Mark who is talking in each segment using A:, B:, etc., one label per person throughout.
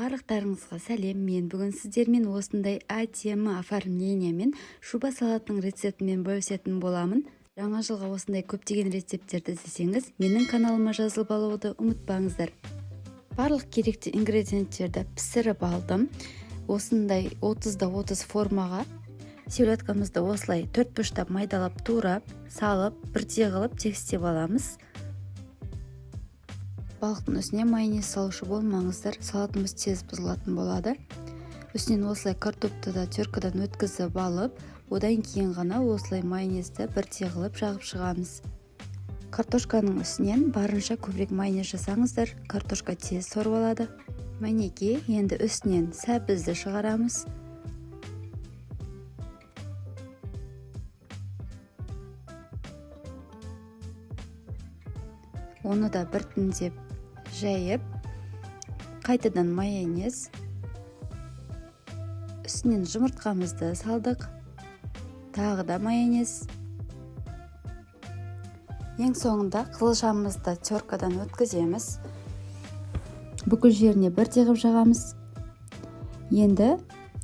A: Барлықтарыңызға сәлем. Мен бүгін сіздермен осындай әдемі оформлениемен шуба салатының рецептімен бөлісетін боламын. Жаңа жылға осындай көптеген рецепттерді іздесеңіз, менің каналыма жазылып алуды ұмытпаңыздар. Барлық керекті ингредиенттерді пісіріп алдым. Осындай 30-30 формаға селедкамызды осылай төрт бұрыштап майдалап турап, салып, бірдей қылып тегістеп аламыз. Балықтың үстіне майонез салушы болмаңыздар, салатымыз тез бұзылатын болады. Үстінен осылай картопты да теркадан өткізіп алып, одан кейін ғана осылай майонезді бірдей қылып жағып шығамыз. Картошканың үстінен барынша көбірек майонез жасаңыздар, картошка тез сорып алады. Мінекей, енді үстінен сәбізді шығарамыз. Оны да біртіндеп жайып, қайтадан майонез, үстінен жұмыртқамызды салдық, тағы да майонез. Ең соңында қызылшамызды теркадан өткіземіз. Бүкіл жеріне бірдей қылып жағамыз. Енді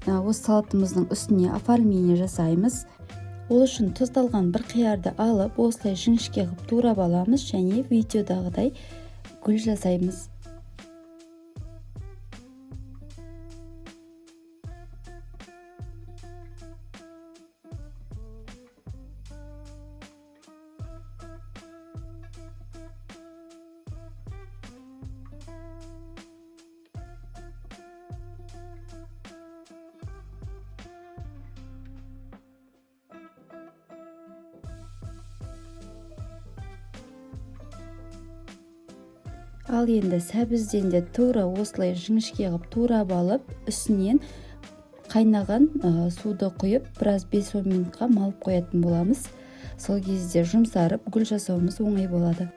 A: осы салатымыздың үстіне оформление жасаймыз. Ол үшін тұздалған бір қиярды алып, осылай жіңішке қылып турап аламыз және видеодағыдай гүл жасаймыз. Ал енді сәбізден де тура осылай жіңішке қылып турап алып, үстінен қайнаған суды құйып, біраз 5-10 минутқа малып қоятын боламыз. Сол кезде жұмсарып, гүл жасауымыз оңай болады.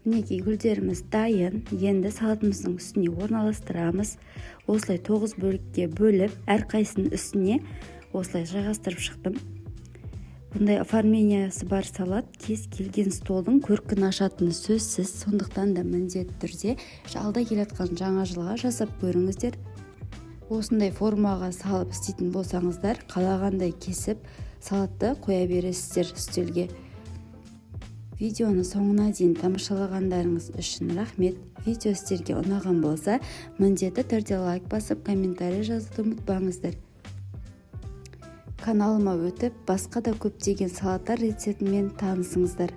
A: Мінекей гүлдеріміз дайын. Енді салатымыздың үстіне орналастырамыз. Осылай 9 бөлікке бөліп, әрқайсының үстіне осылай жайғастырып шықтым. Бұндай оформлениясы бар салат кез келген столдың көркін ашатыны сөзсіз, сондықтан да міндетті түрде алда келатқан жаңа жылға жасап көріңіздер. Осындай формаға салып істейтін болсаңыздар, қалағандай кесіп салатты қоя бересіздер үстелге. Видеоны соңына дейін тамашалағандарыңыз үшін рахмет. Видео сіздерге ұнаған болса, міндетті түрде лайк басып, комментарий жазуды ұмытпаңыздар. Каналыма өтіп, басқа да көптеген салаттар рецептімен танысыңыздар.